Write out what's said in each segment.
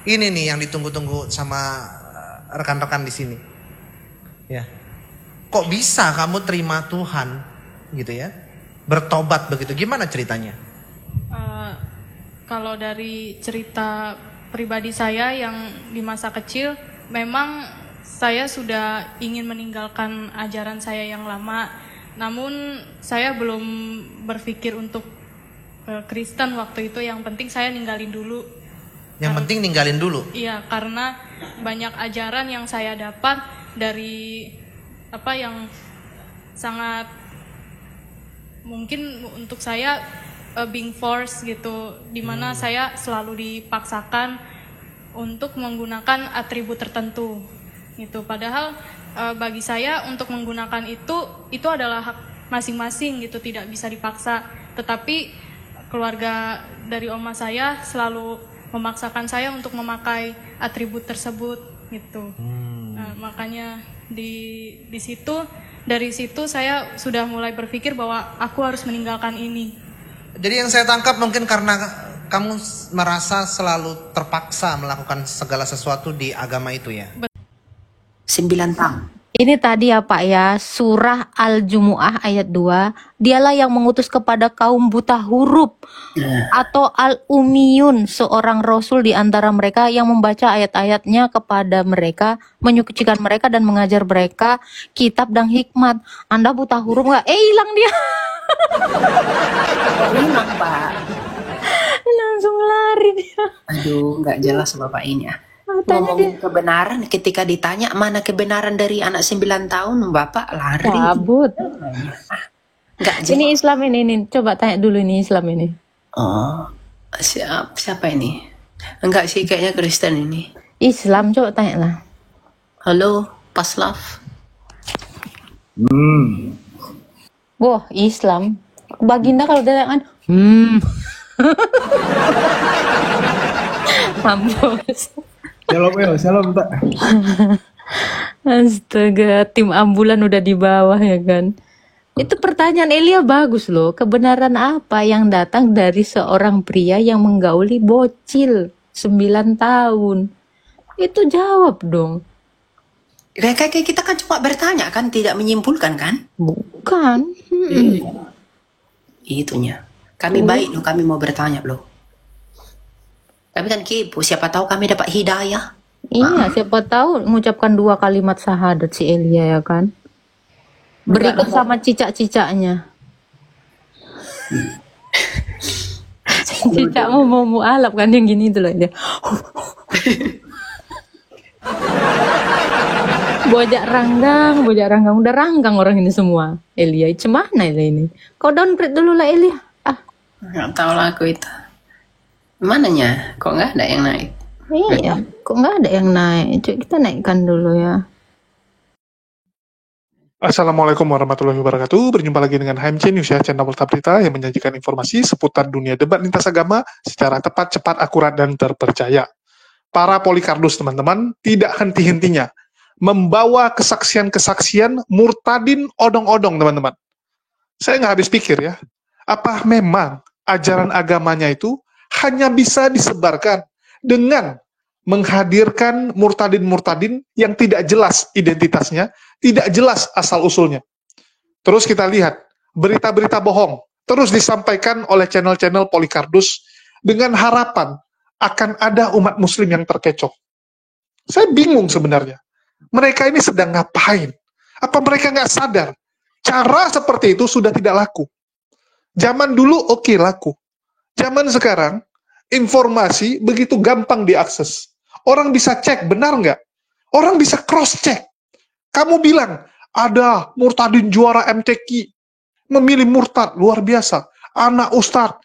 Ini nih yang ditunggu-tunggu sama rekan-rekan di sini. Ya. Kok bisa kamu terima Tuhan gitu ya? Bertobat begitu. Gimana ceritanya? Kalau dari cerita pribadi saya yang di masa kecil, memang saya sudah ingin meninggalkan ajaran saya yang lama. Namun saya belum berpikir untuk Kristen waktu itu. Yang penting saya ninggalin dulu. Yang penting ninggalin dulu. Iya, karena banyak ajaran yang saya dapat dari yang sangat mungkin untuk saya being forced gitu, dimana saya selalu dipaksakan untuk menggunakan atribut tertentu gitu. Padahal bagi saya untuk menggunakan itu adalah hak masing-masing gitu, tidak bisa dipaksa. Tetapi keluarga dari oma saya selalu memaksakan saya untuk memakai atribut tersebut gitu. Nah, makanya di situ, dari situ saya sudah mulai berpikir bahwa aku harus meninggalkan ini. Jadi yang saya tangkap mungkin karena kamu merasa selalu terpaksa melakukan segala sesuatu di agama itu ya. 9 tahun. Ini tadi ya Pak ya, surah Al-Jumu'ah ayat 2, dialah yang mengutus kepada kaum buta huruf atau Al-Umiyun, seorang rasul di antara mereka yang membaca ayat-ayatnya kepada mereka, menyucikan mereka dan mengajar mereka kitab dan hikmat. Anda buta huruf nggak? Hilang dia. Hilang, Pak. Langsung lari dia. Aduh, nggak jelas Bapak ini ya. Tanya dia. Ngomongin kebenaran, ketika ditanya mana kebenaran dari anak 9 tahun, Bapak lari. Cabut. Nggak jelas. Ini Islam ini. Coba tanya dulu ini Islam ini. Oh, siapa ini? Enggak sih, kayaknya Kristen ini. Islam, coba tanya lah. Halo, Paslav. Wah, Islam. Baginda kalau datang mampus. Shalom, Pak. Astaga, tim ambulan udah di bawah ya kan. Itu pertanyaan Elia bagus loh. Kebenaran apa yang datang dari seorang pria yang menggauli bocil 9 tahun? Itu jawab dong. Kayak kita kan cuma bertanya kan, tidak menyimpulkan kan? Bukan. Itunya. Kami baik loh, kami mau bertanya loh. Kami kan kepo, siapa tahu kami dapat hidayah. Iya, siapa tahu mengucapkan 2 kalimat syahadat si Elia ya kan. Berikut sama cicak-cicaknya. Cicak mau mualaf kan yang gini itu loh dia. Bojak ranggang, udah ranggang orang ini semua. Elia, cemana ini? Kau downgrade dulu lah Elia. Nggak tahu lah aku itu. Mananya? Kok nggak ada yang naik? Iya, kok nggak ada yang naik? Coba kita naikkan dulu ya. Assalamualaikum warahmatullahi wabarakatuh. Berjumpa lagi dengan HMC News ya, channel Warta Berita yang menyajikan informasi seputar dunia debat lintas agama secara tepat, cepat, akurat, dan terpercaya. Para Polikardus teman-teman tidak henti-hentinya membawa kesaksian-kesaksian murtadin odong-odong teman-teman. Saya nggak habis pikir ya, apa memang ajaran agamanya itu hanya bisa disebarkan dengan menghadirkan murtadin-murtadin yang tidak jelas identitasnya, tidak jelas asal-usulnya. Terus kita lihat, berita-berita bohong terus disampaikan oleh channel-channel Polikardus dengan harapan akan ada umat muslim yang terkecoh. Saya bingung sebenarnya. Mereka ini sedang ngapain? Apa mereka nggak sadar? Cara seperti itu sudah tidak laku. Zaman dulu oke, laku. Zaman sekarang, informasi begitu gampang diakses. Orang bisa cek, benar nggak? Orang bisa cross-check. Kamu bilang, ada murtadin juara MTQ. Memilih murtad, luar biasa. Anak Ustadz,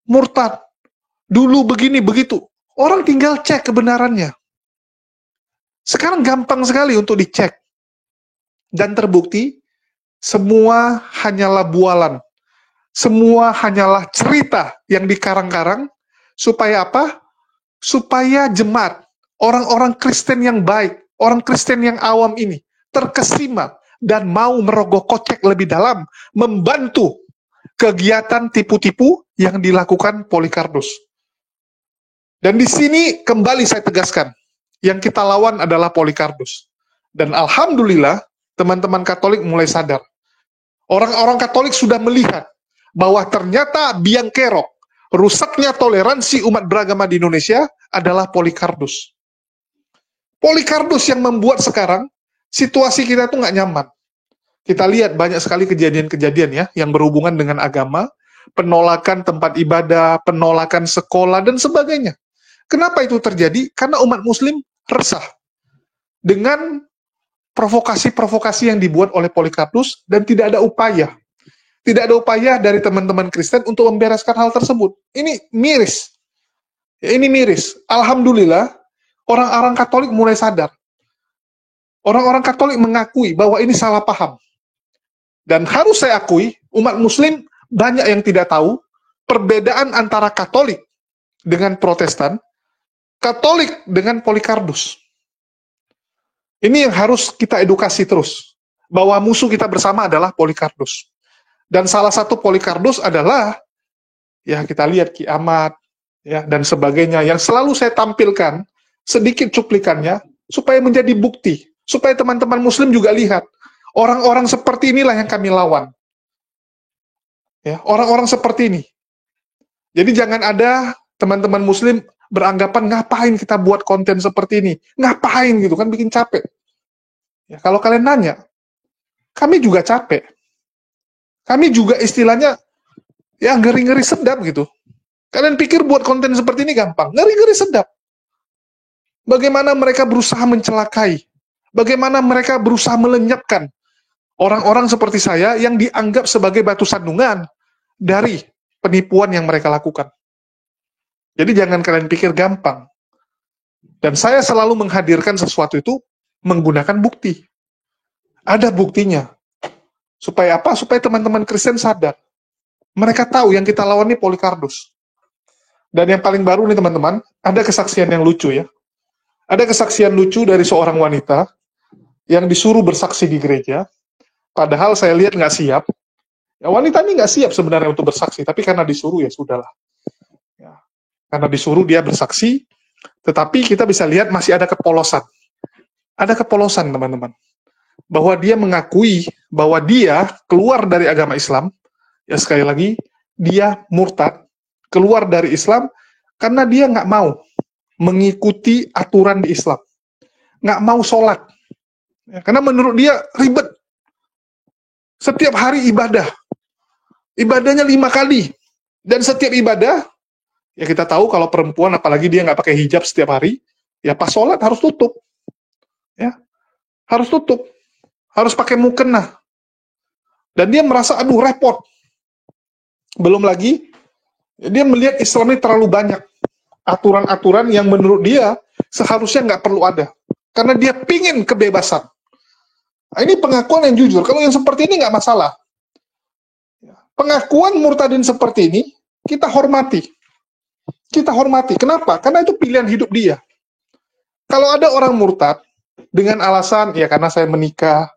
murtad. Dulu begini, begitu. Orang tinggal cek kebenarannya. Sekarang gampang sekali untuk dicek. Dan terbukti, semua hanyalah bualan. Semua hanyalah cerita yang dikarang-karang, supaya apa? Supaya jemaat, orang-orang Kristen yang baik, orang Kristen yang awam ini, terkesima dan mau merogoh kocek lebih dalam, membantu kegiatan tipu-tipu yang dilakukan Polikardus. Dan di sini kembali saya tegaskan, yang kita lawan adalah Polycarpus. Dan alhamdulillah, teman-teman Katolik mulai sadar. Orang-orang Katolik sudah melihat bahwa ternyata biang kerok, rusaknya toleransi umat beragama di Indonesia adalah Polycarpus. Polycarpus yang membuat sekarang situasi kita tuh nggak nyaman. Kita lihat banyak sekali kejadian-kejadian ya yang berhubungan dengan agama, penolakan tempat ibadah, penolakan sekolah, dan sebagainya. Kenapa itu terjadi? Karena umat muslim resah dengan provokasi-provokasi yang dibuat oleh Polycarpus dan tidak ada upaya. Tidak ada upaya dari teman-teman Kristen untuk membereskan hal tersebut. Ini miris. Ya, ini miris. Alhamdulillah, orang-orang Katolik mulai sadar. Orang-orang Katolik mengakui bahwa ini salah paham. Dan harus saya akui, umat muslim banyak yang tidak tahu perbedaan antara Katolik dengan Protestan, Katolik dengan Polycarpus. Ini yang harus kita edukasi terus, bahwa musuh kita bersama adalah Polycarpus. Dan salah satu Polycarpus adalah, ya kita lihat Ki Ahmad, ya, dan sebagainya, yang selalu saya tampilkan sedikit cuplikannya, supaya menjadi bukti, supaya teman-teman muslim juga lihat, orang-orang seperti inilah yang kami lawan. Ya, orang-orang seperti ini. Jadi jangan ada teman-teman muslim beranggapan ngapain kita buat konten seperti ini, ngapain gitu kan, bikin capek. Ya, kalau kalian nanya, kami juga capek. Kami juga istilahnya ya ngeri-ngeri sedap gitu. Kalian pikir buat konten seperti ini gampang? Ngeri-ngeri sedap. Bagaimana mereka berusaha mencelakai, bagaimana mereka berusaha melenyapkan orang-orang seperti saya yang dianggap sebagai batu sandungan dari penipuan yang mereka lakukan. Jadi jangan kalian pikir gampang. Dan saya selalu menghadirkan sesuatu itu menggunakan bukti. Ada buktinya. Supaya apa? Supaya teman-teman Kristen sadar. Mereka tahu yang kita lawan ini Polycarpus. Dan yang paling baru nih teman-teman, ada kesaksian yang lucu ya. Ada kesaksian lucu dari seorang wanita yang disuruh bersaksi di gereja. Padahal saya lihat nggak siap. Ya, wanita ini nggak siap sebenarnya untuk bersaksi, tapi karena disuruh ya sudahlah. Ya, karena disuruh dia bersaksi, tetapi kita bisa lihat masih ada kepolosan. Ada kepolosan teman-teman. Bahwa dia mengakui bahwa dia keluar dari agama Islam, ya sekali lagi, dia murtad, keluar dari Islam, karena dia nggak mau mengikuti aturan di Islam. Nggak mau sholat. Ya, karena menurut dia ribet. Setiap hari ibadah. Ibadahnya 5 kali. Dan setiap ibadah, ya kita tahu kalau perempuan, apalagi dia nggak pakai hijab setiap hari, ya pas sholat harus tutup. Ya, harus tutup. Harus pakai mukena. Dan dia merasa, aduh repot. Belum lagi, dia melihat Islam ini terlalu banyak. Aturan-aturan yang menurut dia seharusnya nggak perlu ada. Karena dia pingin kebebasan. Nah, ini pengakuan yang jujur. Kalau yang seperti ini nggak masalah. Pengakuan murtadin seperti ini, kita hormati. Kita hormati. Kenapa? Karena itu pilihan hidup dia. Kalau ada orang murtad, dengan alasan, ya karena saya menikah,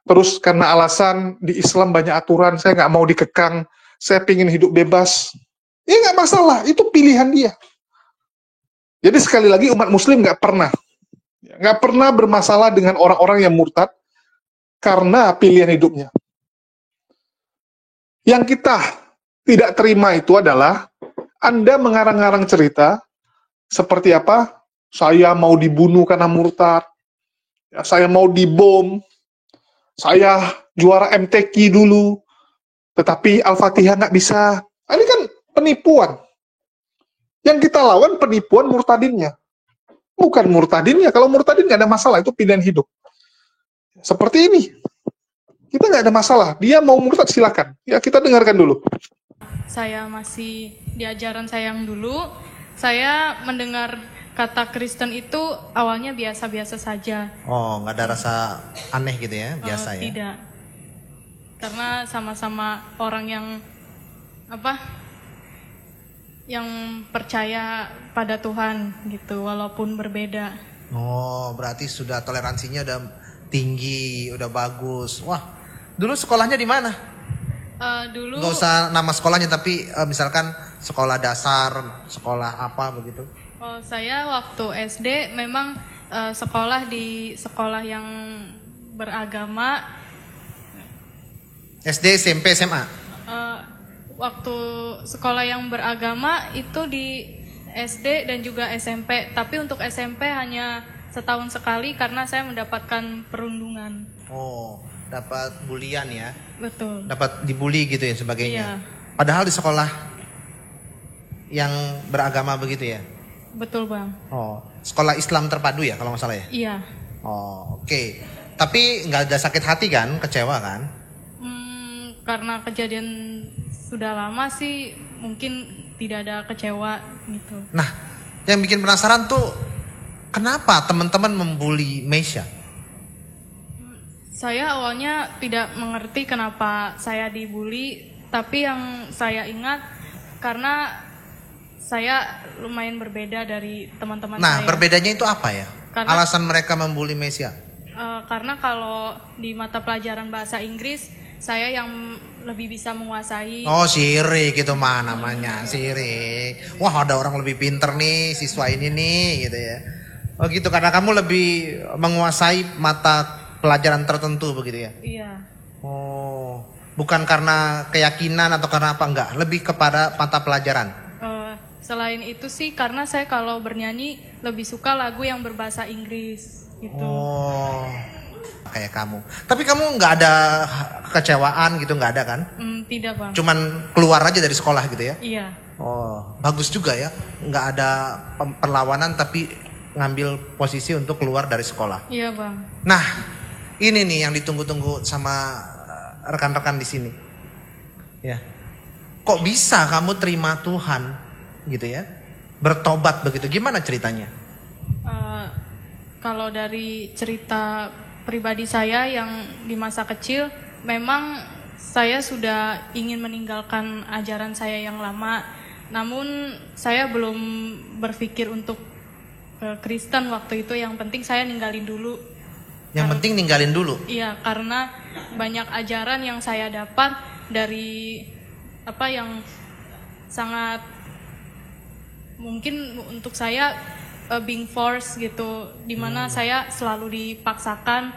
terus karena alasan di Islam banyak aturan, saya nggak mau dikekang, saya pingin hidup bebas, ya nggak masalah, itu pilihan dia. Jadi sekali lagi umat muslim nggak pernah bermasalah dengan orang-orang yang murtad karena pilihan hidupnya. Yang kita tidak terima itu adalah Anda mengarang-arang cerita seperti apa? Saya mau dibunuh karena murtad, ya, saya mau dibom, saya juara MTQ dulu, tetapi Al-Fatihah nggak bisa. Ini kan penipuan. Yang kita lawan penipuan murtadinnya. Bukan murtadinnya. Kalau murtadin nggak ada masalah, itu pilihan hidup. Seperti ini. Kita nggak ada masalah. Dia mau murtad, silakan. Ya, kita dengarkan dulu. Saya masih di ajaran saya yang dulu, saya mendengar kata Kristen itu awalnya biasa-biasa saja. Oh, nggak ada rasa aneh gitu ya, biasa ya? Tidak. Karena sama-sama orang yang yang percaya pada Tuhan gitu, walaupun berbeda. Oh, berarti sudah toleransinya udah tinggi, udah bagus. Wah, dulu sekolahnya di mana? Dulu Nggak usah nama sekolahnya, tapi misalkan Sekolah dasar, sekolah apa begitu? Oh, saya waktu SD memang sekolah di sekolah yang beragama. SD, SMP, SMA? Waktu sekolah yang beragama itu di SD dan juga SMP. Tapi untuk SMP hanya setahun sekali karena saya mendapatkan perundungan. Oh, dapat bulian ya? Betul. Dapat dibully gitu ya sebagainya? Iya. Padahal di sekolah yang beragama begitu ya? Betul bang. Oh, sekolah Islam terpadu ya kalau nggak salah ya? Iya. Oh, oke. Tapi nggak ada sakit hati kan? Kecewa kan? Karena kejadian sudah lama sih mungkin tidak ada kecewa gitu. Nah, yang bikin penasaran tuh kenapa teman-teman membuli Meisha? Saya awalnya tidak mengerti kenapa saya dibully, tapi yang saya ingat karena saya lumayan berbeda dari teman-teman Nah, saya. berbedanya itu apa ya? Karena- Alasan mereka membuli Meisha? Karena kalau di mata pelajaran bahasa Inggris, saya yang lebih bisa menguasai. Oh, sirik itu mah namanya, sirik. Wah, ada orang lebih pinter nih, siswa ini nih gitu ya. Oh gitu, karena kamu lebih menguasai mata pelajaran tertentu begitu ya? Iya. Oh, bukan karena keyakinan atau karena apa, enggak, lebih kepada mata pelajaran. Selain itu sih karena saya kalau bernyanyi lebih suka lagu yang berbahasa Inggris gitu. Oh, kayak kamu. Tapi kamu nggak ada kekecewaan gitu, nggak ada kan? Tidak bang. Cuman keluar aja dari sekolah gitu ya? Iya. Oh, bagus juga ya. Nggak ada perlawanan tapi ngambil posisi untuk keluar dari sekolah. Iya bang. Nah, ini nih yang ditunggu-tunggu sama rekan-rekan di sini. Ya. Kok bisa kamu terima Tuhan gitu ya? Bertobat begitu. Gimana ceritanya? Kalau dari cerita pribadi saya yang di masa kecil, memang saya sudah ingin meninggalkan ajaran saya yang lama. Namun saya belum berpikir untuk Kristen waktu itu. Yang penting saya ninggalin dulu. Yang penting ninggalin dulu. Iya, karena banyak ajaran yang saya dapat dari apa yang sangat mungkin untuk saya being forced gitu, dimana saya selalu dipaksakan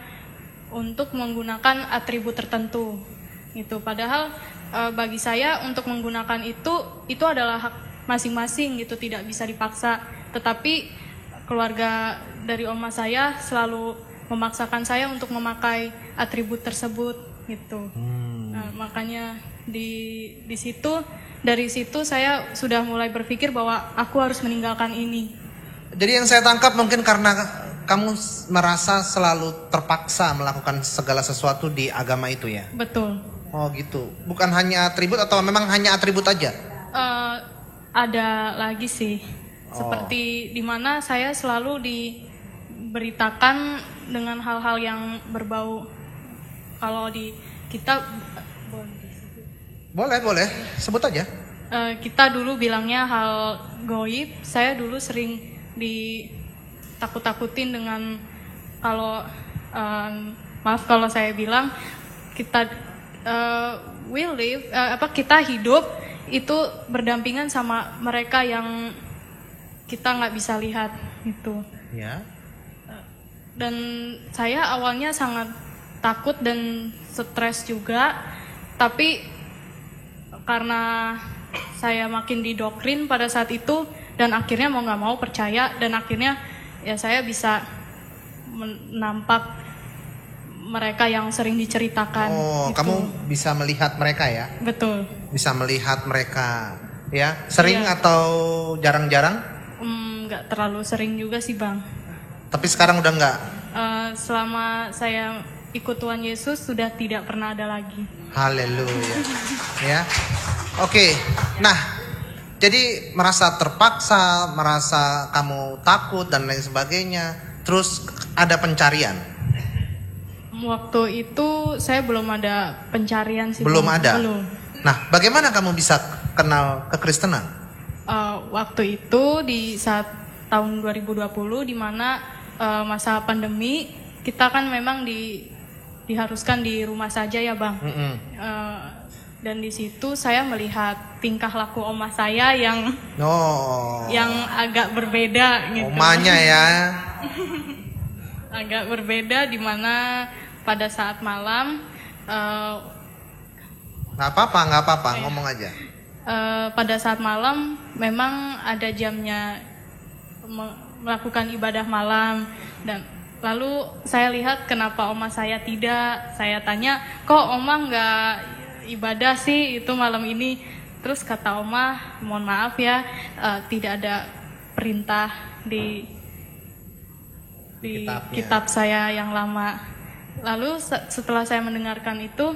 untuk menggunakan atribut tertentu gitu. Padahal bagi saya untuk menggunakan itu adalah hak masing-masing gitu, tidak bisa dipaksa. Tetapi keluarga dari oma saya selalu memaksakan saya untuk memakai atribut tersebut gitu. Nah, makanya di situ, dari situ saya sudah mulai berpikir bahwa aku harus meninggalkan ini. Jadi yang saya tangkap mungkin karena kamu merasa selalu terpaksa melakukan segala sesuatu di agama itu ya? Betul. Oh gitu. Bukan hanya atribut atau memang hanya atribut aja? Ada lagi sih. Seperti dimana saya selalu diberitakan dengan hal-hal yang berbau. Kalau di kita Boleh, sebut aja. kita dulu bilangnya hal goib. Saya dulu sering ditakut-takutin dengan kalau maaf kalau saya bilang kita kita hidup itu berdampingan sama mereka yang kita nggak bisa lihat gitu. Ya. Dan saya awalnya sangat takut dan stres juga, tapi karena saya makin didoktrin pada saat itu dan akhirnya mau nggak mau percaya, dan akhirnya ya saya bisa menampak mereka yang sering diceritakan. Oh, gitu. kamu bisa melihat mereka ya? Betul. Bisa melihat mereka ya? Sering Iya. atau jarang-jarang? Nggak terlalu sering juga sih bang. Tapi sekarang udah nggak? Selama saya ikut Tuhan Yesus sudah tidak pernah ada lagi. Haleluya. Ya. Oke. Nah, jadi merasa terpaksa, merasa kamu takut dan lain sebagainya. Terus ada pencarian. Waktu itu saya belum ada pencarian sih. Belum Bang. ada. Belum. Nah, bagaimana kamu bisa kenal kekristenan? Waktu itu di saat tahun 2020 di mana masa pandemi, kita kan memang diharuskan di rumah saja ya bang. Dan di situ saya melihat tingkah laku oma saya yang Oh, agak berbeda gitu. omanya ya. Agak berbeda di mana pada saat malam Nggak apa-apa, ngomong aja. pada saat malam memang ada jamnya melakukan ibadah malam, dan lalu saya lihat kenapa oma saya tidak. Saya tanya, kok oma nggak ibadah sih itu malam ini? Terus kata oma, mohon maaf ya, tidak ada perintah di Kitabnya. kitab saya yang lama. Lalu setelah saya mendengarkan itu,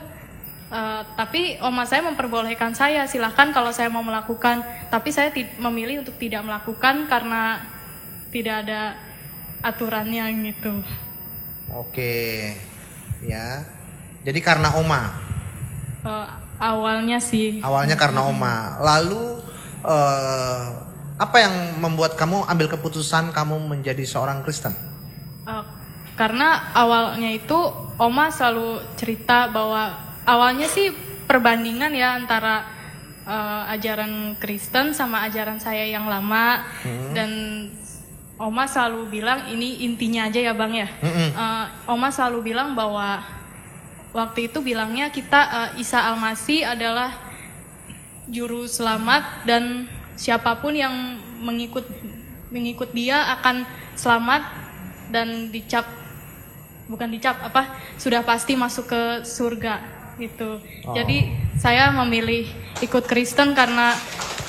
tapi oma saya memperbolehkan saya, silahkan kalau saya mau melakukan. Tapi saya memilih untuk tidak melakukan karena tidak ada aturannya gitu. Oke, ya. Jadi karena oma. Awalnya sih. Awalnya karena oma. Lalu apa yang membuat kamu ambil keputusan kamu menjadi seorang Kristen? Karena awalnya itu oma selalu cerita bahwa awalnya sih perbandingan ya antara ajaran Kristen sama ajaran saya yang lama. Dan oma selalu bilang, ini intinya aja ya bang ya. Oma selalu bilang bahwa waktu itu bilangnya kita Isa Al-Masih adalah juru selamat, dan siapapun yang mengikut dia akan selamat dan sudah pasti masuk ke surga gitu. Jadi saya memilih ikut Kristen karena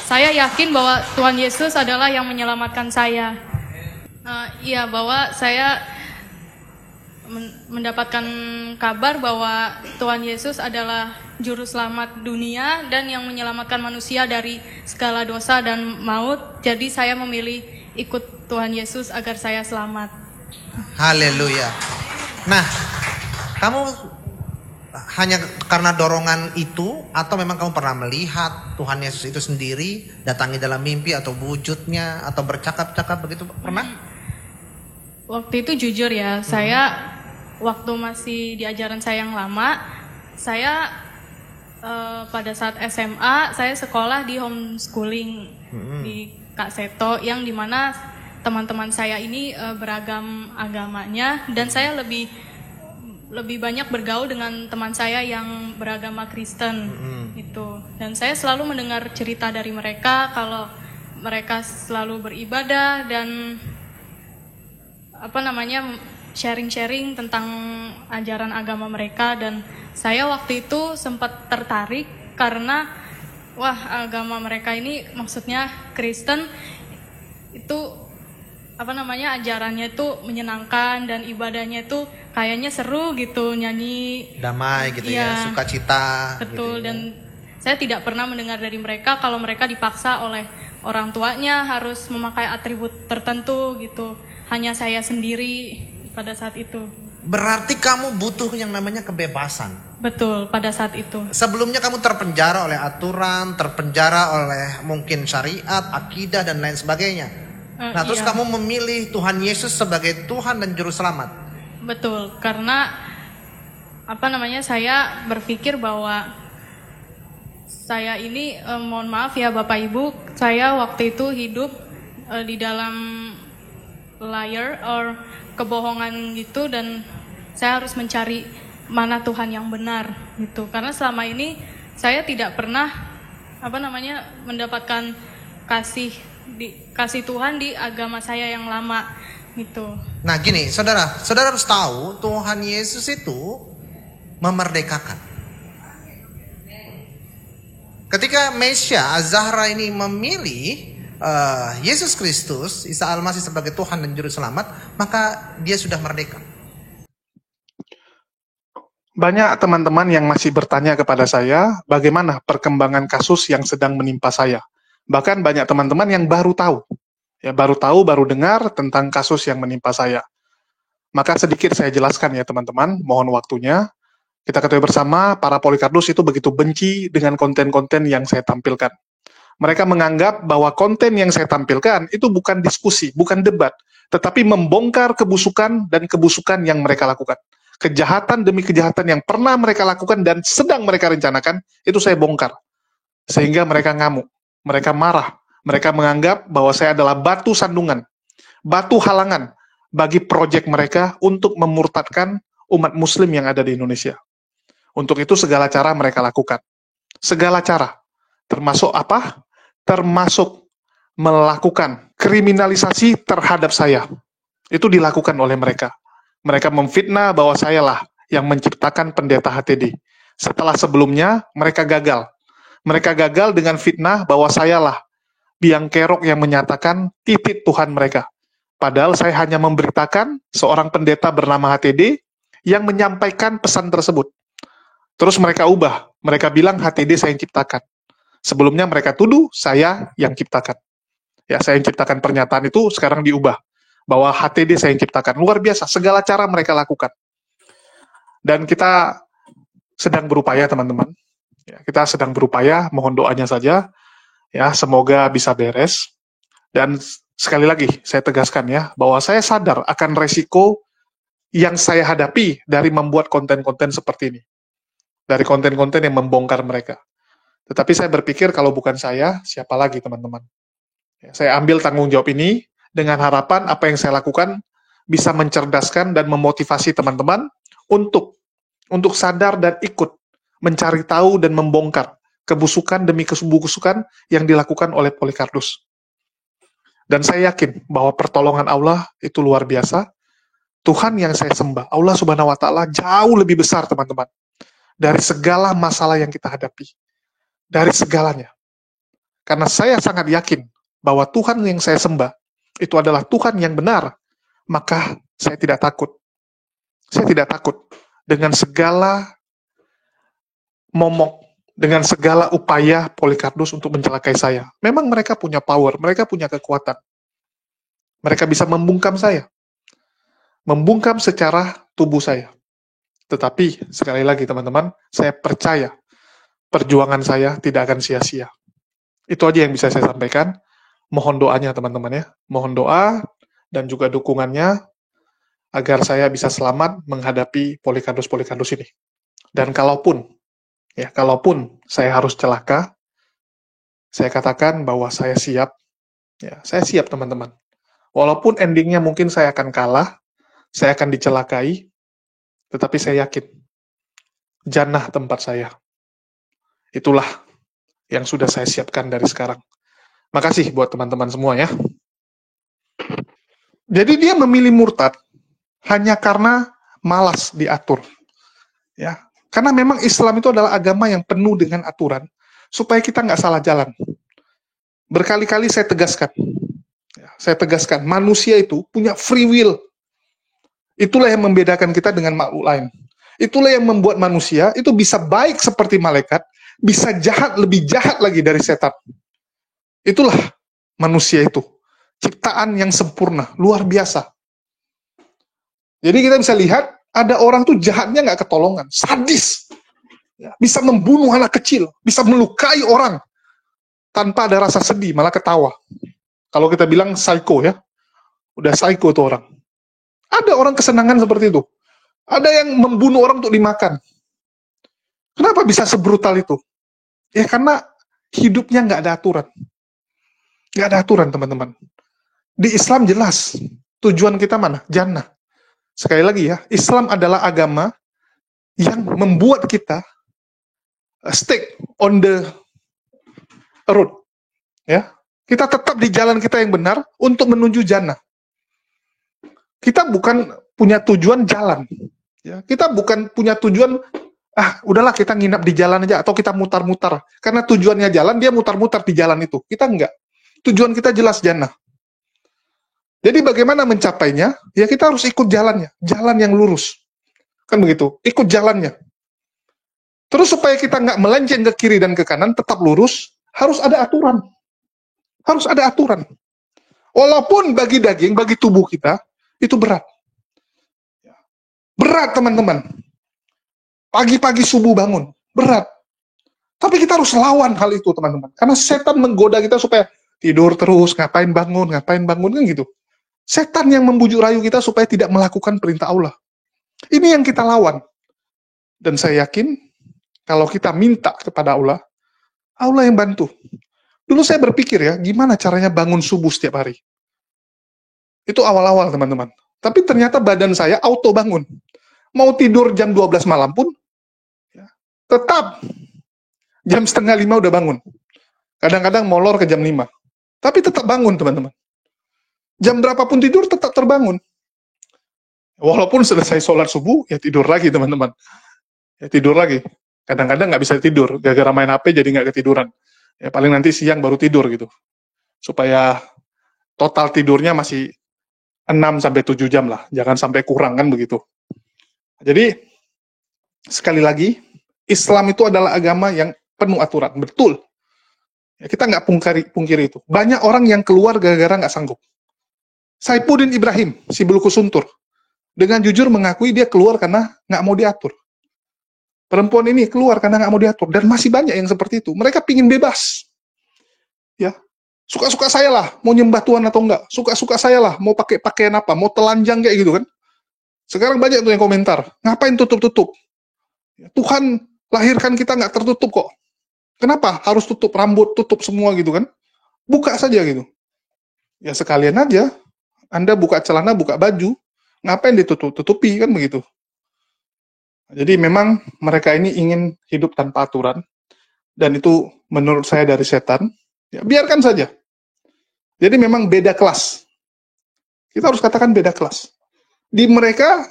saya yakin bahwa Tuhan Yesus adalah yang menyelamatkan saya. Iya, bahwa saya mendapatkan kabar bahwa Tuhan Yesus adalah juru selamat dunia dan yang menyelamatkan manusia dari segala dosa dan maut. Jadi saya memilih ikut Tuhan Yesus agar saya selamat. Haleluya. Nah, kamu hanya karena dorongan itu atau memang kamu pernah melihat Tuhan Yesus itu sendiri datangi dalam mimpi atau wujudnya atau bercakap-cakap begitu, pernah? Waktu itu jujur ya, saya waktu masih di ajaran saya yang lama, saya pada saat SMA saya sekolah di homeschooling di Kak Seto, yang dimana teman-teman saya ini beragam agamanya, dan saya lebih banyak bergaul dengan teman saya yang beragama Kristen itu. Dan saya selalu mendengar cerita dari mereka kalau mereka selalu beribadah dan sharing-sharing tentang ajaran agama mereka. Dan saya waktu itu sempat tertarik karena agama mereka ini, maksudnya Kristen itu ajarannya itu menyenangkan dan ibadahnya itu kayaknya seru gitu, nyanyi damai gitu ya, sukacita. Betul, gitu ya. dan saya tidak pernah mendengar dari mereka kalau mereka dipaksa oleh orang tuanya harus memakai atribut tertentu gitu. Hanya saya sendiri pada saat itu. Berarti kamu butuh yang namanya kebebasan. Betul, pada saat itu. Sebelumnya kamu terpenjara oleh aturan, terpenjara oleh mungkin syariat, akidah dan lain sebagainya. Nah, terus kamu memilih Tuhan Yesus sebagai Tuhan dan Juru Selamat. Betul, karena saya berpikir bahwa saya ini, mohon maaf ya Bapak Ibu, saya waktu itu hidup di dalam liar or kebohongan gitu, dan saya harus mencari mana Tuhan yang benar gitu. Karena selama ini saya tidak pernah mendapatkan kasih Tuhan di agama saya yang lama gitu. Nah gini, saudara harus tahu Tuhan Yesus itu memerdekakan. Ketika Mesya Az-Zahra ini memilih Yesus Kristus, Isa Al-Masih sebagai Tuhan dan Juru Selamat, maka dia sudah merdeka. Banyak teman-teman yang masih bertanya kepada saya, bagaimana perkembangan kasus yang sedang menimpa saya. Bahkan banyak teman-teman yang baru tahu, baru dengar tentang kasus yang menimpa saya. Maka sedikit saya jelaskan ya teman-teman, mohon waktunya. Kita ketahui bersama, para Polycardos itu begitu benci dengan konten-konten yang saya tampilkan. Mereka menganggap bahwa konten yang saya tampilkan itu bukan diskusi, bukan debat, tetapi membongkar kebusukan dan kebusukan yang mereka lakukan. kejahatan demi kejahatan yang pernah mereka lakukan dan sedang mereka rencanakan, itu saya bongkar. Sehingga mereka ngamuk, mereka marah, mereka menganggap bahwa saya adalah batu sandungan, batu halangan bagi proyek mereka untuk memurtadkan umat muslim yang ada di Indonesia. Untuk itu segala cara mereka lakukan. Segala cara. Termasuk apa? Termasuk melakukan kriminalisasi terhadap saya. Itu dilakukan oleh mereka. Mereka memfitnah bahwa sayalah yang menciptakan pendeta HTD. Setelah sebelumnya, mereka gagal. Mereka gagal dengan fitnah bahwa sayalah biang kerok yang menyatakan titik Tuhan mereka. Padahal saya hanya memberitakan seorang pendeta bernama HTD yang menyampaikan pesan tersebut. Terus mereka ubah. Mereka bilang HTD saya yang ciptakan. Sebelumnya mereka tuduh saya yang ciptakan. Ya, saya yang ciptakan pernyataan itu sekarang diubah. Bahwa HTD saya yang ciptakan. Luar biasa, segala cara mereka lakukan. Dan kita sedang berupaya, teman-teman. Ya, kita sedang berupaya, mohon doanya saja. Ya, semoga bisa beres. Dan sekali lagi, saya tegaskan ya, bahwa saya sadar akan resiko yang saya hadapi dari membuat konten-konten seperti ini. Dari konten-konten yang membongkar mereka. Tetapi saya berpikir kalau bukan saya, siapa lagi teman-teman? Ya, saya ambil tanggung jawab ini dengan harapan apa yang saya lakukan bisa mencerdaskan dan memotivasi teman-teman untuk sadar dan ikut mencari tahu dan membongkar kebusukan demi kebusukan yang dilakukan oleh Polycarpus. Dan saya yakin bahwa pertolongan Allah itu luar biasa. Tuhan yang saya sembah, Allah Subhanahu wa Ta'ala, jauh lebih besar, teman-teman, dari segala masalah yang kita hadapi. Dari segalanya. Karena saya sangat yakin bahwa Tuhan yang saya sembah itu adalah Tuhan yang benar, maka saya tidak takut. Saya tidak takut dengan segala momok, dengan segala upaya Polycarpus untuk mencelakai saya. Memang mereka punya power, mereka punya kekuatan. Mereka bisa membungkam saya. Membungkam secara tubuh saya. Tetapi, sekali lagi teman-teman, saya percaya perjuangan saya tidak akan sia-sia. Itu aja yang bisa saya sampaikan. Mohon doanya teman-teman ya. Mohon doa dan juga dukungannya agar saya bisa selamat menghadapi Polycarpus ini. Dan kalaupun saya harus celaka, saya katakan bahwa saya siap. Ya, saya siap teman-teman. Walaupun endingnya mungkin saya akan kalah, saya akan dicelakai, tetapi saya yakin jannah tempat saya. Itulah yang sudah saya siapkan dari sekarang. Makasih buat teman-teman semua ya. Jadi dia memilih murtad hanya karena malas diatur. Ya, karena memang Islam itu adalah agama yang penuh dengan aturan supaya kita nggak salah jalan. Berkali-kali saya tegaskan, manusia itu punya free will. Itulah yang membedakan kita dengan makhluk lain. Itulah yang membuat manusia itu bisa baik seperti malaikat, bisa jahat, lebih jahat lagi dari setan. Itulah manusia itu. Ciptaan yang sempurna, luar biasa. Jadi kita bisa lihat, ada orang tuh jahatnya nggak ketolongan, sadis. Ya, bisa membunuh anak kecil, bisa melukai orang, tanpa ada rasa sedih, malah ketawa. Kalau kita bilang psycho ya, udah psycho tuh orang. Ada orang kesenangan seperti itu. Ada yang membunuh orang untuk dimakan. Kenapa bisa sebrutal itu? Ya karena hidupnya nggak ada aturan. Nggak ada aturan, teman-teman. Di Islam jelas, tujuan kita mana? Jannah. Sekali lagi ya, Islam adalah agama yang membuat kita stick on the road. Ya, kita tetap di jalan kita yang benar untuk menuju jannah. Kita bukan punya tujuan jalan. Ya, kita bukan punya tujuan, udahlah kita nginap di jalan aja, atau kita mutar-mutar. Karena tujuannya jalan, dia mutar-mutar di jalan itu. Kita enggak. Tujuan kita jelas jannah. Jadi bagaimana mencapainya? Ya kita harus ikut jalannya. Jalan yang lurus. Kan begitu. Ikut jalannya. Terus supaya kita nggak melenceng ke kiri dan ke kanan, tetap lurus, harus ada aturan. Harus ada aturan. Walaupun bagi daging, bagi tubuh kita, itu berat. Berat, teman-teman. Pagi-pagi subuh bangun. Berat. Tapi kita harus lawan hal itu, teman-teman. Karena setan menggoda kita supaya tidur terus, ngapain bangun, kan gitu. Setan yang membujuk rayu kita supaya tidak melakukan perintah Allah. Ini yang kita lawan. Dan saya yakin kalau kita minta kepada Allah, Allah yang bantu. Dulu saya berpikir ya, gimana caranya bangun subuh setiap hari. Itu awal-awal teman-teman. Tapi ternyata badan saya auto bangun. Mau tidur jam 12 malam pun, ya, tetap jam setengah 5 udah bangun. Kadang-kadang molor ke jam 5. Tapi tetap bangun teman-teman. Jam berapapun tidur tetap terbangun. Walaupun selesai sholat subuh, ya tidur lagi teman-teman. Ya tidur lagi. Kadang-kadang nggak bisa tidur, gara-gara main HP jadi nggak ketiduran. Ya paling nanti siang baru tidur gitu. Supaya total tidurnya masih 6-7 jam lah. Jangan sampai kurang kan begitu. Jadi, sekali lagi, Islam itu adalah agama yang penuh aturan. Betul. Ya, kita nggak pungkiri itu. Banyak orang yang keluar gara-gara nggak sanggup. Saifuddin Ibrahim, si Beluku Suntur, dengan jujur mengakui dia keluar karena nggak mau diatur. Perempuan ini keluar karena nggak mau diatur. Dan masih banyak yang seperti itu. Mereka pingin bebas. Ya, suka-suka saya lah, mau nyembah Tuhan atau enggak. Suka-suka saya lah, mau pakai pakaian apa, mau telanjang kayak gitu kan. Sekarang banyak tuh yang komentar, ngapain tutup-tutup? Ya, Tuhan lahirkan kita nggak tertutup kok. Kenapa harus tutup rambut, tutup semua gitu kan? Buka saja gitu. Ya sekalian aja, Anda buka celana, buka baju, ngapain ditutup-tutupi kan begitu. Jadi memang mereka ini ingin hidup tanpa aturan, dan itu menurut saya dari setan. Ya, biarkan saja. Jadi memang beda kelas. Kita harus katakan beda kelas. Di mereka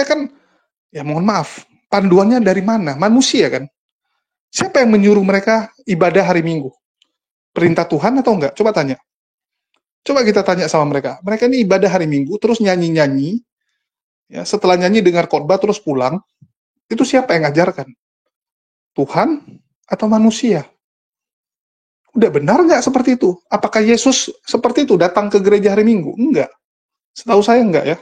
kan, ya mohon maaf, panduannya dari mana? Manusia kan? Siapa yang menyuruh mereka ibadah hari Minggu? Perintah Tuhan atau enggak? Coba tanya. Coba kita tanya sama mereka. Mereka ini ibadah hari Minggu, terus nyanyi-nyanyi, ya, setelah nyanyi dengar khotbah terus pulang, itu siapa yang ngajarkan? Tuhan atau manusia? Udah benar nggak seperti itu? Apakah Yesus seperti itu datang ke gereja hari Minggu? Enggak. Setahu saya enggak ya.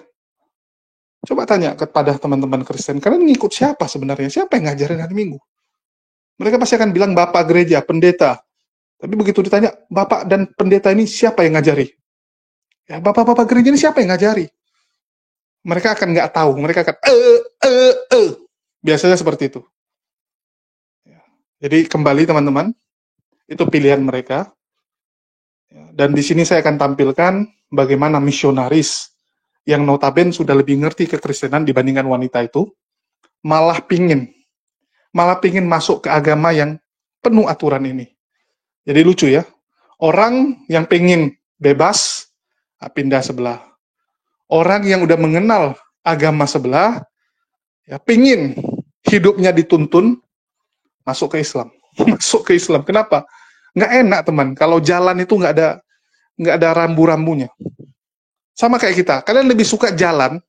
Coba tanya kepada teman-teman Kristen, kalian ngikut siapa sebenarnya? Siapa yang ngajarin hari Minggu? Mereka pasti akan bilang bapak gereja, pendeta. Tapi begitu ditanya, bapak dan pendeta ini siapa yang ngajari? Ya, bapak-bapak gereja ini siapa yang ngajari? Mereka akan nggak tahu. Mereka akan biasanya seperti itu. Jadi kembali teman-teman, itu pilihan mereka. Dan di sini saya akan tampilkan bagaimana misionaris yang notabene sudah lebih ngerti kekristenan dibandingkan wanita itu, malah pingin masuk ke agama yang penuh aturan ini. Jadi lucu ya, orang yang pengen bebas, pindah sebelah. Orang yang udah mengenal agama sebelah, ya pingin hidupnya dituntun, masuk ke Islam. Masuk ke Islam. Kenapa? Nggak enak teman, kalau jalan itu nggak ada rambu-rambunya. Sama kayak kita, kalian lebih suka jalan,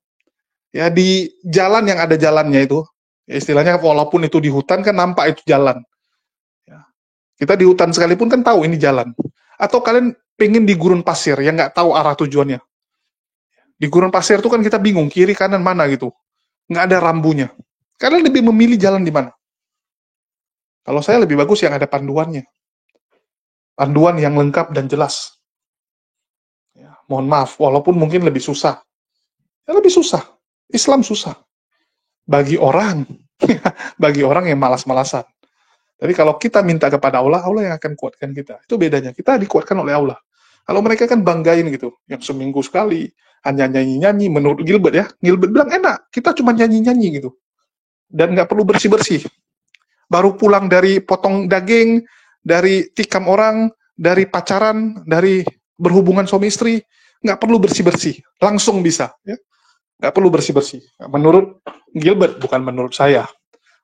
ya di jalan yang ada jalannya itu, ya istilahnya walaupun itu di hutan kan nampak itu jalan. Ya. Kita di hutan sekalipun kan tahu ini jalan. Atau kalian pengen di gurun pasir yang nggak tahu arah tujuannya. Di gurun pasir itu kan kita bingung kiri kanan mana gitu, nggak ada rambunya. Kalian lebih memilih jalan di mana? Kalau saya lebih bagus yang ada panduannya, panduan yang lengkap dan jelas. Ya, mohon maaf, walaupun mungkin lebih susah. Ya, lebih susah. Islam susah. Bagi orang yang malas-malasan. Tapi kalau kita minta kepada Allah, Allah yang akan kuatkan kita. Itu bedanya. Kita dikuatkan oleh Allah. Kalau mereka kan banggain gitu, yang seminggu sekali, hanya nyanyi-nyanyi, menurut Gilbert ya. Gilbert bilang enak, kita cuma nyanyi-nyanyi gitu. Dan nggak perlu bersih-bersih. Baru pulang dari potong daging, dari tikam orang, dari pacaran, dari berhubungan suami istri, nggak perlu bersih-bersih, langsung bisa. Ya. Nggak perlu bersih-bersih. Menurut Gilbert, bukan menurut saya.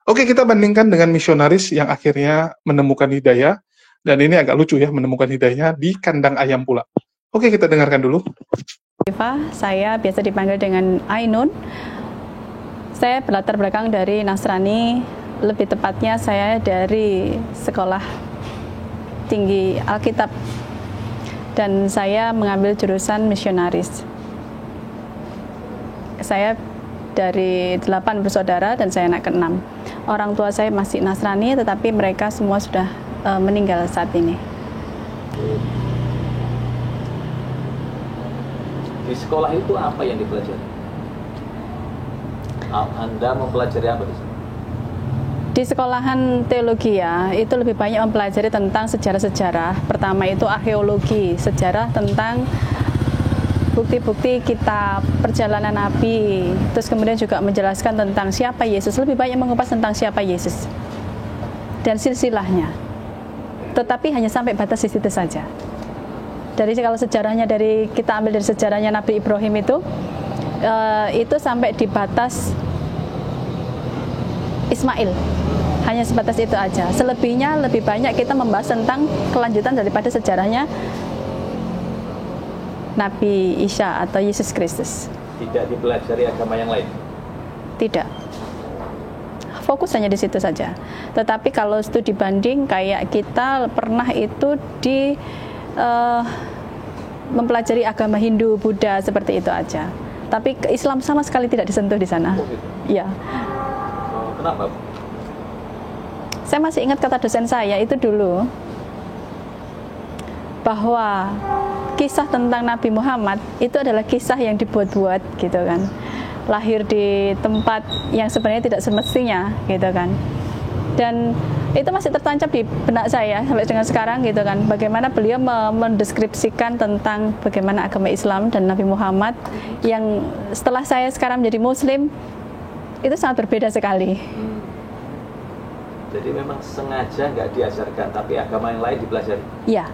Oke, kita bandingkan dengan misionaris yang akhirnya menemukan hidayah, dan ini agak lucu ya, menemukan hidayahnya di kandang ayam pula. Oke, kita dengarkan dulu. Saya biasa dipanggil dengan Ainun. Saya berlatar belakang dari Nasrani, lebih tepatnya saya dari sekolah tinggi Alkitab, dan saya mengambil jurusan misionaris. Saya dari 8 bersaudara dan saya anak ke-6. Orang tua saya masih Nasrani, tetapi mereka semua sudah meninggal saat ini. Di sekolah itu apa yang dipelajari? Anda mempelajari apa di sini? Di sekolahan teologi ya, itu lebih banyak mempelajari tentang sejarah-sejarah. Pertama itu arkeologi, sejarah tentang bukti-bukti kitab, perjalanan Nabi. Terus kemudian juga menjelaskan tentang siapa Yesus, lebih banyak mengupas tentang siapa Yesus dan silsilahnya. Tetapi hanya sampai batas di situ saja. Dari kalau sejarahnya kita ambil dari sejarahnya Nabi Ibrahim itu sampai di batas Ismail, hanya sebatas itu aja. Selebihnya lebih banyak kita membahas tentang kelanjutan daripada sejarahnya Nabi Isa atau Yesus Kristus. Tidak dipelajari agama yang lain? Tidak. Fokus hanya di situ saja. Tetapi kalau studi banding kayak kita pernah itu mempelajari agama Hindu, Buddha seperti itu aja. Tapi Islam sama sekali tidak disentuh di sana. Oh, gitu. Ya. Kenapa? Saya masih ingat kata dosen saya itu dulu, bahwa kisah tentang Nabi Muhammad itu adalah kisah yang dibuat-buat gitu kan. Lahir di tempat yang sebenarnya tidak semestinya gitu kan. Dan itu masih tertancap di benak saya sampai dengan sekarang gitu kan. Bagaimana beliau mendeskripsikan tentang bagaimana agama Islam dan Nabi Muhammad yang setelah saya sekarang menjadi Muslim itu sangat berbeda sekali. Jadi memang sengaja nggak diajarkan, tapi agama yang lain dipelajari? Iya.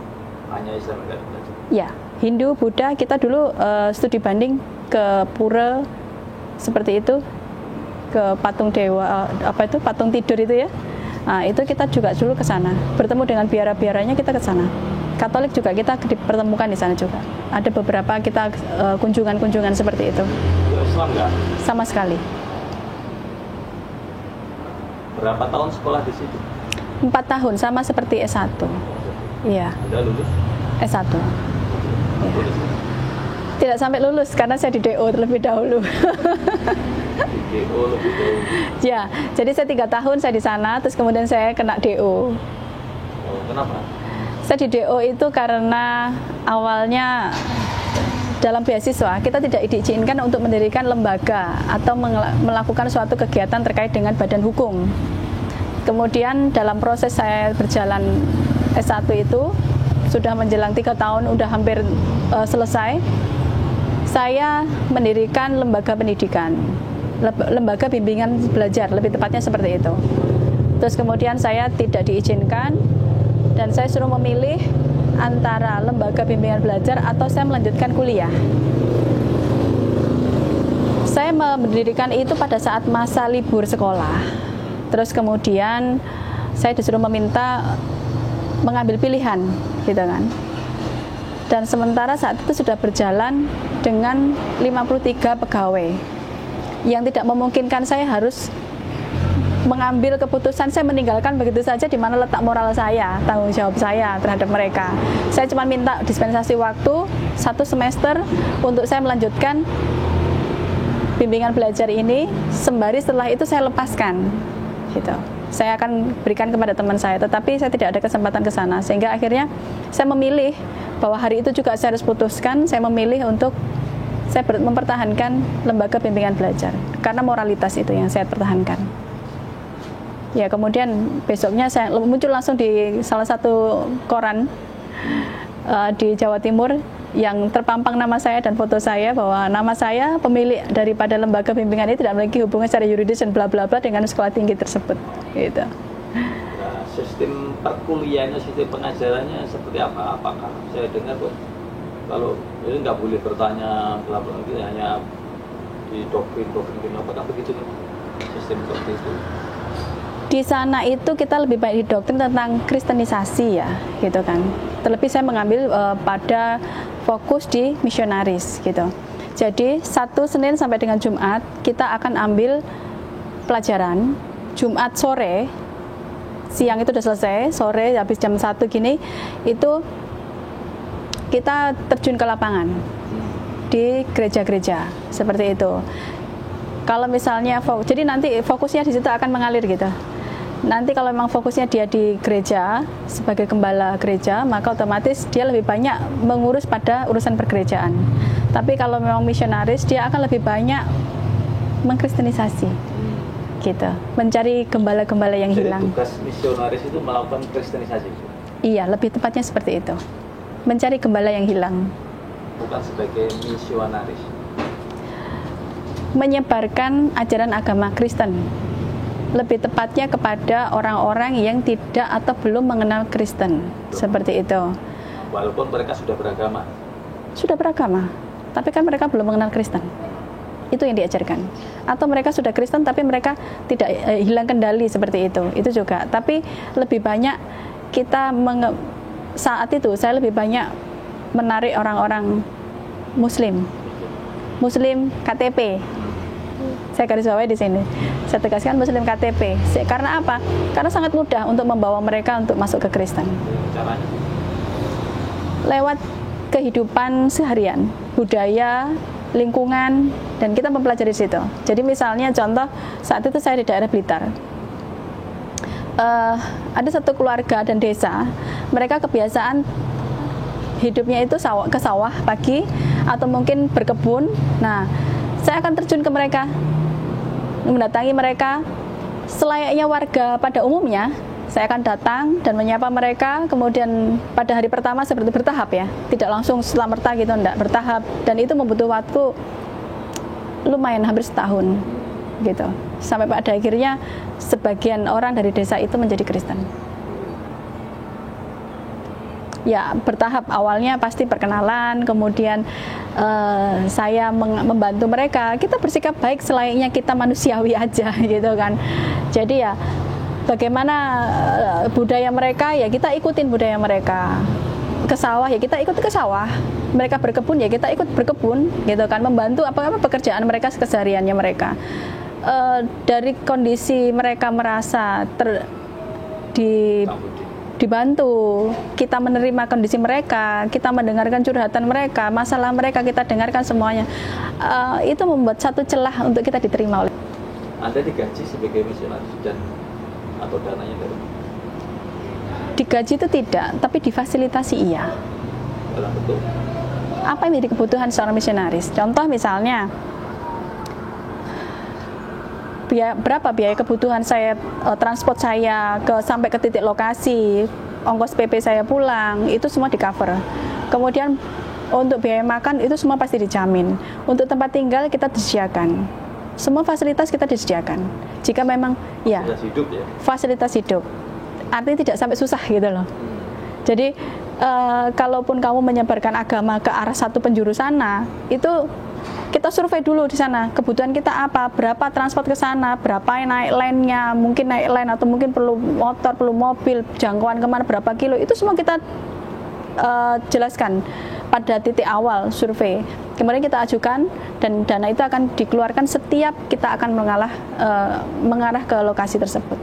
Hanya Islam nggak dipelajari? Iya. Hindu, Buddha, kita dulu studi banding ke pura seperti itu, ke patung dewa, patung tidur itu ya. Nah, itu kita juga dulu ke sana. Bertemu dengan biara-biaranya kita ke sana. Katolik juga kita dipertemukan di sana juga. Ada beberapa kita kunjungan-kunjungan seperti itu. Islam nggak? Sama sekali. Berapa tahun sekolah di situ? 4 tahun, sama seperti S1. Iya. Anda lulus? S1. Ya. Tidak sampai lulus karena saya di DO terlebih dahulu. Di DO lebih dahulu? Ya, jadi saya 3 tahun saya di sana, terus kemudian saya kena DO. Oh, kenapa? Saya di DO itu karena awalnya dalam beasiswa kita tidak diizinkan untuk mendirikan lembaga atau melakukan suatu kegiatan terkait dengan badan hukum. Kemudian dalam proses saya berjalan S1 itu sudah menjelang 3 tahun, udah hampir selesai. Saya mendirikan lembaga pendidikan, lembaga bimbingan belajar, lebih tepatnya seperti itu. Terus kemudian saya tidak diizinkan dan saya suruh memilih antara lembaga bimbingan belajar atau saya melanjutkan kuliah. Saya mendirikan itu pada saat masa libur sekolah. Terus kemudian saya disuruh meminta mengambil pilihan, gitu kan. Dan sementara saat itu sudah berjalan dengan 53 pegawai yang tidak memungkinkan saya harus mengambil keputusan saya meninggalkan begitu saja, di mana letak moral saya, tanggung jawab saya terhadap mereka. Saya cuma minta dispensasi waktu 1 semester untuk saya melanjutkan bimbingan belajar ini, sembari setelah itu saya lepaskan gitu. Saya akan berikan kepada teman saya, tetapi saya tidak ada kesempatan ke sana, sehingga akhirnya saya memilih bahwa hari itu juga saya harus putuskan, saya memilih untuk saya mempertahankan lembaga bimbingan belajar karena moralitas itu yang saya pertahankan. Ya, kemudian besoknya saya muncul langsung di salah satu koran di Jawa Timur yang terpampang nama saya dan foto saya, bahwa nama saya pemilik daripada lembaga bimbingan ini tidak memiliki hubungan secara yuridis dan bla bla bla dengan sekolah tinggi tersebut. Gitu. Nah, sistem perkuliahannya, sistem pengajarannya seperti apa? Apakah saya dengar kalau ini nggak boleh bertanya bla bla, hanya di doktrin apakah begitu sistem seperti itu? Di sana itu kita lebih banyak didoktrin tentang kristenisasi ya, gitu kan. Terlebih saya mengambil pada fokus di misionaris gitu. Jadi Senin sampai dengan Jumat kita akan ambil pelajaran. Jumat sore, siang itu udah selesai, sore habis jam 1 gini itu kita terjun ke lapangan di gereja-gereja seperti itu. Kalau misalnya jadi nanti fokusnya di situ akan mengalir gitu. Nanti kalau memang fokusnya dia di gereja sebagai gembala gereja, maka otomatis dia lebih banyak mengurus pada urusan pergerejaan. Tapi kalau memang misionaris, dia akan lebih banyak mengkristenisasi, gitu, mencari gembala-gembala yang Jadi hilang. tugas misionaris itu melakukan kristenisasi, Iya, lebih tepatnya seperti itu, mencari gembala yang hilang, bukan sebagai misionaris. menyebarkan ajaran agama Kristen, lebih tepatnya kepada orang-orang yang tidak atau belum mengenal Kristen, seperti itu. Walaupun mereka sudah beragama. Sudah beragama, tapi kan mereka belum mengenal Kristen. Itu yang diajarkan. Atau mereka sudah Kristen tapi mereka tidak hilang kendali, seperti itu juga. Tapi lebih banyak kita saat itu saya lebih banyak menarik orang-orang Muslim KTP. Saya garis bawahi di sini. Saya tegaskan Muslim KTP. Karena apa? Karena sangat mudah untuk membawa mereka untuk masuk ke Kristen. Caranya? Lewat kehidupan seharian, budaya, lingkungan, dan kita mempelajari situ. Jadi misalnya contoh, saat itu saya di daerah Blitar. Ada satu keluarga dan desa, mereka kebiasaan hidupnya itu ke sawah pagi atau mungkin berkebun. Nah, saya akan terjun ke mereka, mendatangi mereka selayaknya warga pada umumnya. Saya akan datang dan menyapa mereka. Kemudian pada hari pertama seperti bertahap ya, tidak langsung serta-merta gitu, enggak, bertahap. Dan itu membutuhkan waktu lumayan hampir setahun gitu. Sampai pada akhirnya sebagian orang dari desa itu menjadi Kristen. Ya, bertahap. Awalnya pasti perkenalan, kemudian saya membantu mereka. Kita bersikap baik selayaknya kita manusiawi aja gitu kan. Jadi ya bagaimana budaya mereka, ya kita ikutin budaya mereka. Ke sawah ya kita ikut ke sawah. Mereka berkebun ya kita ikut berkebun gitu kan, membantu apa pekerjaan mereka, kesehariannya mereka. Dari kondisi mereka merasa dibantu, kita menerima kondisi mereka, kita mendengarkan curhatan mereka, masalah mereka kita dengarkan semuanya. Itu membuat satu celah untuk kita diterima oleh. Anda digaji sebagai misionaris atau dananya dari? Digaji itu tidak, tapi difasilitasi iya. Dalam bentuk? Apa yang menjadi kebutuhan seorang misionaris? Contoh misalnya, berapa biaya kebutuhan saya, transport saya sampai ke titik lokasi, ongkos PP saya pulang, itu semua di cover. Kemudian untuk biaya makan itu semua pasti dijamin. Untuk tempat tinggal kita disediakan. Semua fasilitas kita disediakan. Jika memang ya hidup ya. Fasilitas hidup. Artinya tidak sampai susah gitu loh. Jadi kalaupun kamu menyebarkan agama ke arah satu penjuru sana, itu kita survei dulu di sana, kebutuhan kita apa, berapa transport ke sana, berapa naik line-nya, mungkin naik line atau mungkin perlu motor, perlu mobil, jangkauan kemana, berapa kilo, itu semua kita jelaskan pada titik awal survei. Kemudian kita ajukan dan dana itu akan dikeluarkan setiap kita akan mengarah ke lokasi tersebut.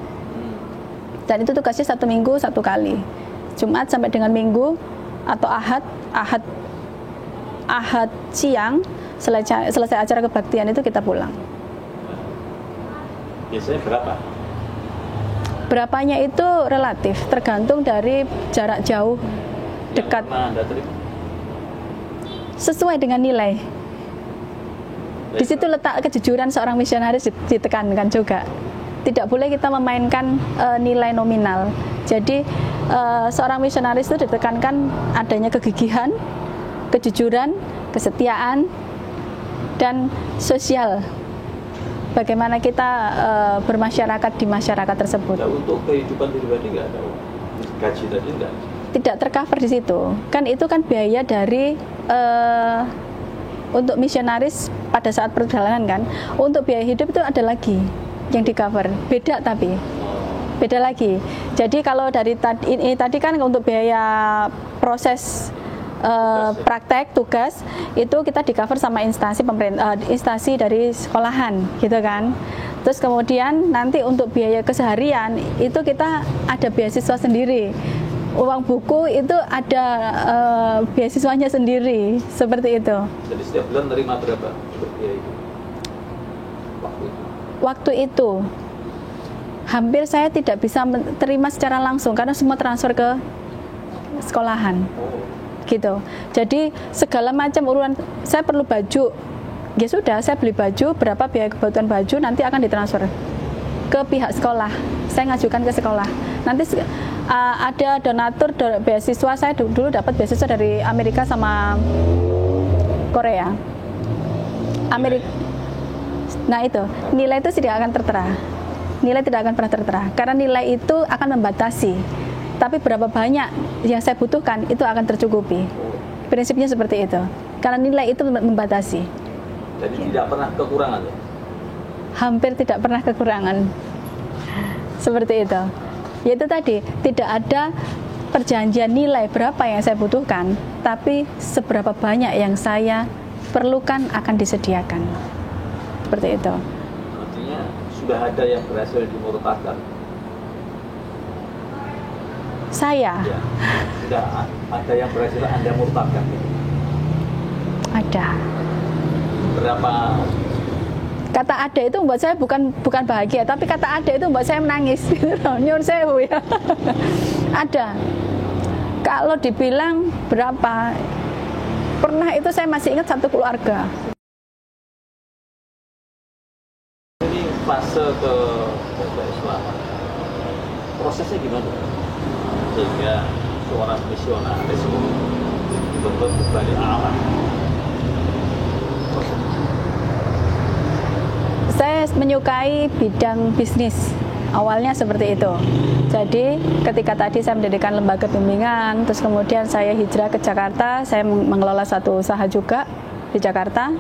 Dan itu tugasnya 1 minggu 1 kali, Jumat sampai dengan Minggu atau Ahad siang. Selesai acara kebaktian itu kita pulang. Biasanya berapa? Berapanya itu relatif, tergantung dari jarak jauh, dekat. Sesuai dengan nilai. Di situ letak kejujuran seorang misionaris ditekankan juga. Tidak boleh kita memainkan nilai nominal. Jadi seorang misionaris itu ditekankan adanya kegigihan, kejujuran, kesetiaan, dan sosial. Bagaimana kita bermasyarakat di masyarakat tersebut. Nah, untuk kehidupan pribadi nggak ada gaji tadi nggak? Tidak tercover di situ. Kan itu kan biaya dari untuk misionaris pada saat perjalanan kan. Untuk biaya hidup itu ada lagi yang di cover. Beda tapi. Beda lagi. Jadi kalau dari ini tadi kan untuk biaya proses praktek tugas itu kita di cover sama instansi pemerintah, instansi dari sekolahan gitu kan. Terus kemudian nanti untuk biaya keseharian itu kita ada beasiswa sendiri. Uang buku itu ada beasiswanya sendiri, seperti itu. Jadi setiap bulan nerima berapa untuk biaya itu? Waktu itu hampir saya tidak bisa terima secara langsung karena semua transfer ke sekolahan. Gitu. Jadi segala macam urusan, saya perlu baju ya sudah, saya beli baju, berapa biaya kebutuhan baju nanti akan ditransfer ke pihak sekolah. Saya ngajukan ke sekolah. Nanti ada donatur beasiswa, saya dulu dapat beasiswa dari Amerika sama Korea. Nah itu, nilai itu tidak akan tertera. Nilai tidak akan pernah tertera. Karena nilai itu akan membatasi. Tapi berapa banyak yang saya butuhkan, itu akan tercukupi. Prinsipnya seperti itu. Karena nilai itu membatasi. Jadi tidak pernah kekurangan ya? Hampir tidak pernah kekurangan. Seperti itu. Yaitu tadi, tidak ada perjanjian nilai berapa yang saya butuhkan, tapi seberapa banyak yang saya perlukan akan disediakan. Seperti itu. Artinya sudah ada yang berhasil dimurtadkan. Saya? Ya, sudah ada yang berhasil Anda murtadkan. Ada. Berapa? Kata ada itu membuat saya bukan bahagia, tapi kata ada itu membuat saya menangis. Nyur sewu ya. Ada. Kalau dibilang berapa, pernah itu saya masih ingat satu keluarga. Ini fase ke Islam. Prosesnya gimana? Sehingga seorang misionaris dibentuk kembali alam. Saya menyukai bidang bisnis. Awalnya seperti itu. Jadi ketika tadi saya mendirikan lembaga bimbingan, terus kemudian saya hijrah ke Jakarta, saya mengelola satu usaha juga di Jakarta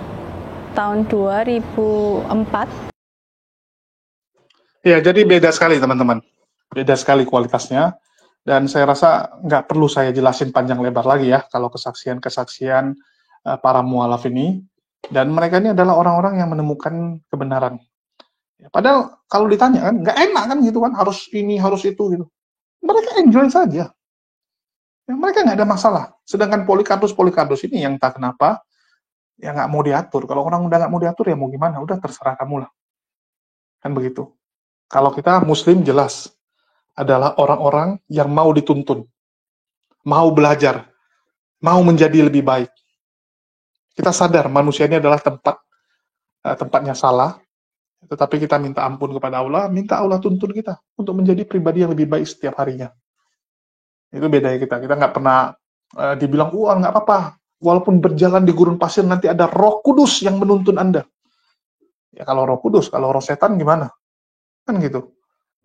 tahun 2004. Ya, jadi beda sekali teman-teman. Beda sekali kualitasnya. Dan saya rasa nggak perlu saya jelasin panjang lebar lagi ya, kalau kesaksian-kesaksian para mualaf ini. Dan mereka ini adalah orang-orang yang menemukan kebenaran. Ya, padahal kalau ditanya kan, nggak enak kan gitu kan, harus ini, harus itu gitu. Mereka enjoy saja. Ya, mereka nggak ada masalah. Sedangkan Polycarpus ini yang tak kenapa, ya nggak mau diatur. Kalau orang udah nggak mau diatur, ya mau gimana? Udah terserah kamu lah. Kan begitu. Kalau kita Muslim jelas, adalah orang-orang yang mau dituntun, mau belajar, mau menjadi lebih baik. Kita sadar manusia ini adalah tempatnya salah, tetapi kita minta ampun kepada Allah, minta Allah tuntun kita untuk menjadi pribadi yang lebih baik setiap harinya. Itu bedanya kita nggak pernah dibilang, nggak apa-apa, walaupun berjalan di gurun pasir nanti ada Roh Kudus yang menuntun Anda. Ya kalau Roh Kudus, kalau roh setan gimana? Kan gitu.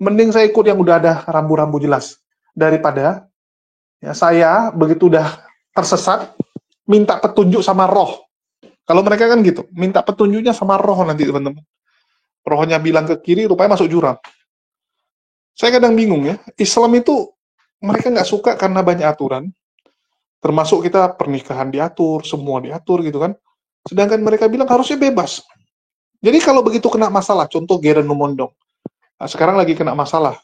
Mending saya ikut yang udah ada rambu-rambu jelas daripada ya saya begitu udah tersesat minta petunjuk sama roh. Kalau mereka kan gitu, minta petunjuknya sama roh nanti teman-teman. Rohnya bilang ke kiri, rupanya masuk jurang. Saya kadang bingung ya, Islam itu mereka nggak suka karena banyak aturan, termasuk kita pernikahan diatur, semua diatur gitu kan. Sedangkan mereka bilang harusnya bebas. Jadi kalau begitu kena masalah, contoh Geren Numondong, sekarang lagi kena masalah,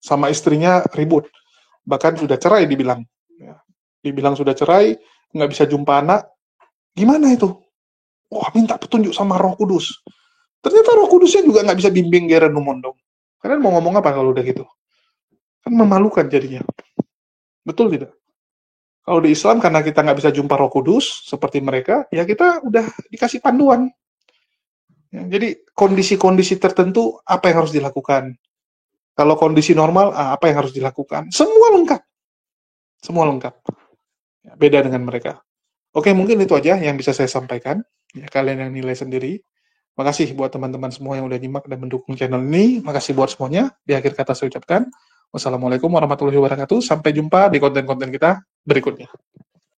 sama istrinya ribut, bahkan sudah cerai dibilang. Dibilang sudah cerai, nggak bisa jumpa anak, gimana itu? Wah, minta petunjuk sama Roh Kudus. Ternyata Roh Kudusnya juga nggak bisa bimbing Geren Numondong. Kalian mau ngomong apa kalau udah gitu? Kan memalukan jadinya. Betul tidak? Kalau di Islam, karena kita nggak bisa jumpa Roh Kudus, seperti mereka, ya kita udah dikasih panduan. Ya, jadi kondisi-kondisi tertentu, apa yang harus dilakukan? Kalau kondisi normal, apa yang harus dilakukan? Semua lengkap. Semua lengkap. Ya, beda dengan mereka. Oke, mungkin itu aja yang bisa saya sampaikan. Ya, kalian yang nilai sendiri. Makasih buat teman-teman semua yang udah nyimak dan mendukung channel ini. Makasih buat semuanya. Di akhir kata saya ucapkan, wassalamualaikum warahmatullahi wabarakatuh. Sampai jumpa di konten-konten kita berikutnya.